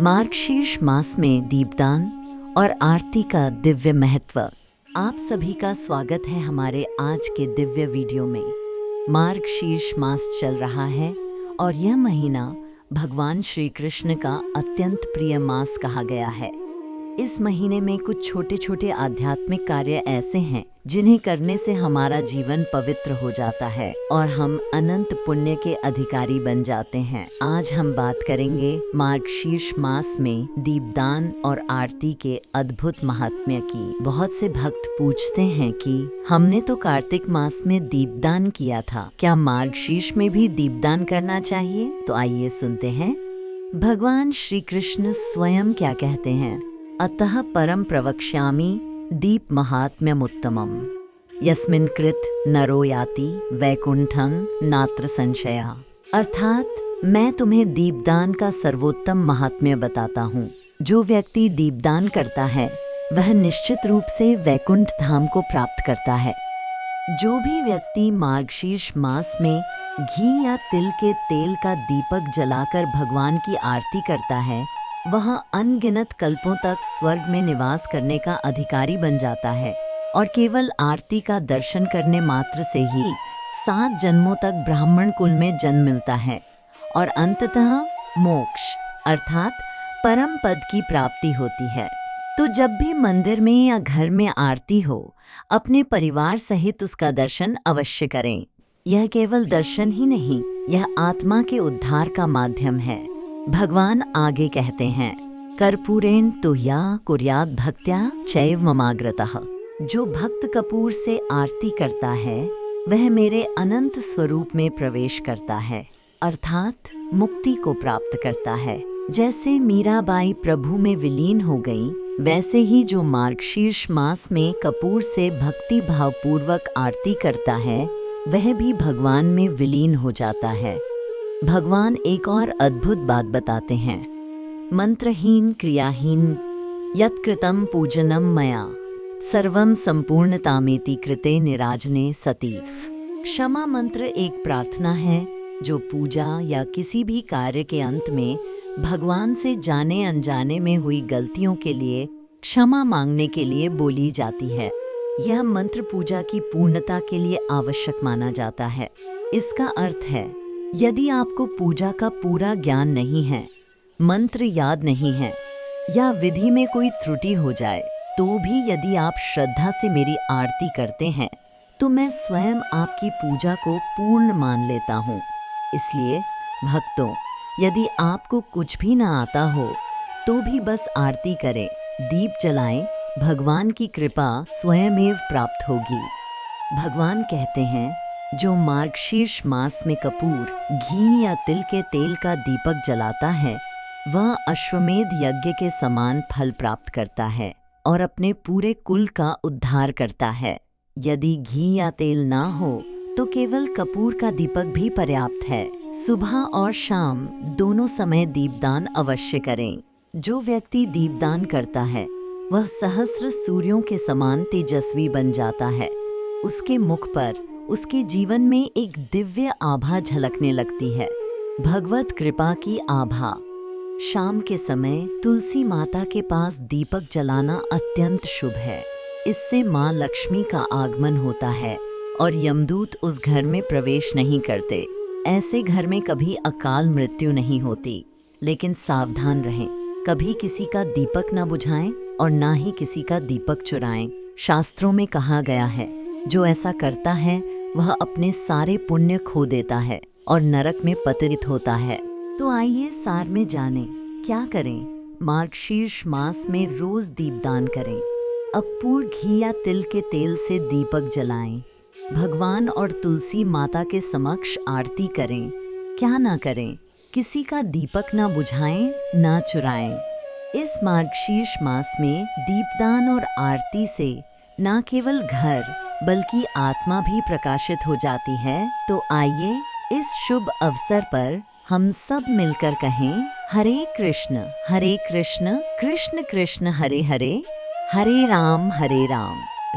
मार्गशीर्ष मास में दीपदान और आरती का दिव्य महत्व। आप सभी का स्वागत है हमारे आज के दिव्य वीडियो में। मार्गशीर्ष मास चल रहा है और यह महीना भगवान श्री कृष्ण का अत्यंत प्रिय मास कहा गया है। इस महीने में कुछ छोटे छोटे आध्यात्मिक कार्य ऐसे हैं जिन्हें करने से हमारा जीवन पवित्र हो जाता है और हम अनंत पुण्य के अधिकारी बन जाते हैं। आज हम बात करेंगे मार्गशीर्ष मास में दीपदान और आरती के अद्भुत महात्म्य की। बहुत से भक्त पूछते हैं कि हमने तो कार्तिक मास में दीपदान किया था, क्या मार्गशीर्ष में भी दीपदान करना चाहिए? तो आइए सुनते हैं भगवान श्री कृष्ण स्वयं क्या कहते हैं। अतः परम प्रवक्ष्यामि दीप महात्म्यमुत्तमम् यस्मिन् कृत नरो याति वैकुंठं नात्र संशया। अर्थात मैं तुम्हें दीपदान का सर्वोत्तम महात्म्य बताता हूँ। जो व्यक्ति दीपदान करता है वह निश्चित रूप से वैकुंठ धाम को प्राप्त करता है। जो भी व्यक्ति मार्गशीर्ष मास में घी या तिल के तेल का दीपक जलाकर भगवान की आरती करता है वह अनगिनत कल्पों तक स्वर्ग में निवास करने का अधिकारी बन जाता है और केवल आरती का दर्शन करने मात्र से ही 7 जन्मों तक ब्राह्मण कुल में जन्म मिलता है और अंततः मोक्ष अर्थात परम पद की प्राप्ति होती है। तो जब भी मंदिर में या घर में आरती हो अपने परिवार सहित उसका दर्शन अवश्य करें। यह केवल दर्शन ही नहीं, यह आत्मा के उद्धार का माध्यम है। भगवान आगे कहते हैं कर्पूरेण तुह्या कुर्यात् भक्त्या चैव ममाग्रतः। जो भक्त कपूर से आरती करता है वह मेरे अनंत स्वरूप में प्रवेश करता है अर्थात मुक्ति को प्राप्त करता है। जैसे मीराबाई प्रभु में विलीन हो गई, वैसे ही जो मार्गशीर्ष मास में कपूर से भक्ति भाव पूर्वक आरती करता है वह भी भगवान में विलीन हो जाता है। भगवान एक और अद्भुत बात बताते हैं मंत्रहीन क्रियाहीन यत्कृतं पूजनम मया सर्वम संपूर्णतामेति कृते निराजने सती। क्षमा मंत्र एक प्रार्थना है जो पूजा या किसी भी कार्य के अंत में भगवान से जाने अनजाने में हुई गलतियों के लिए क्षमा मांगने के लिए बोली जाती है। यह मंत्र पूजा की पूर्णता के लिए आवश्यक माना जाता है। इसका अर्थ है यदि आपको पूजा का पूरा ज्ञान नहीं है, मंत्र याद नहीं है या विधि में कोई त्रुटि हो जाए तो भी यदि आप श्रद्धा से मेरी आरती करते हैं तो मैं स्वयं आपकी पूजा को पूर्ण मान लेता हूँ। इसलिए भक्तों, यदि आपको कुछ भी ना आता हो तो भी बस आरती करें, दीप जलाएं, भगवान की कृपा स्वयमेव प्राप्त होगी। भगवान कहते हैं जो मार्गशीर्ष मास में कपूर, घी या तिल के तेल का दीपक जलाता है वह अश्वमेध यज्ञ के समान फल प्राप्त करता है और अपने पूरे कुल का उद्धार करता है। यदि घी या तेल ना हो तो केवल कपूर का दीपक भी पर्याप्त है। सुबह और शाम दोनों समय दीपदान अवश्य करें। जो व्यक्ति दीपदान करता है वह सहस्र सूर्यों के समान तेजस्वी बन जाता है। उसके मुख पर उसके जीवन में एक दिव्य आभा झलकने लगती है, भगवत कृपा की आभा। शाम के समय तुलसी माता के पास दीपक जलाना अत्यंत शुभ है। इससे माँ लक्ष्मी का आगमन होता है और यमदूत उस घर में प्रवेश नहीं करते। ऐसे घर में कभी अकाल मृत्यु नहीं होती। लेकिन सावधान रहें, कभी किसी का दीपक न बुझाएं और ना ही किसी का दीपक चुराएं। शास्त्रों में कहा गया है जो ऐसा करता है वह अपने सारे पुण्य खो देता है और नरक में पतित होता है। तो आइए सार में जानें क्या करें। मार्गशीर्ष मास में रोज दीपदान करें। अपूर घी या तिल के तेल से दीपक जलाएं। भगवान और तुलसी माता के समक्ष आरती करें। क्या ना करें, किसी का दीपक ना बुझाएं, ना चुराएं। इस मार्गशीर्ष मास में दीपदान और आरती से न केवल घर बल्कि आत्मा भी प्रकाशित हो जाती है। तो आइए इस शुभ अवसर पर हम सब मिलकर कहें हरे कृष्ण कृष्ण कृष्ण हरे हरे, हरे राम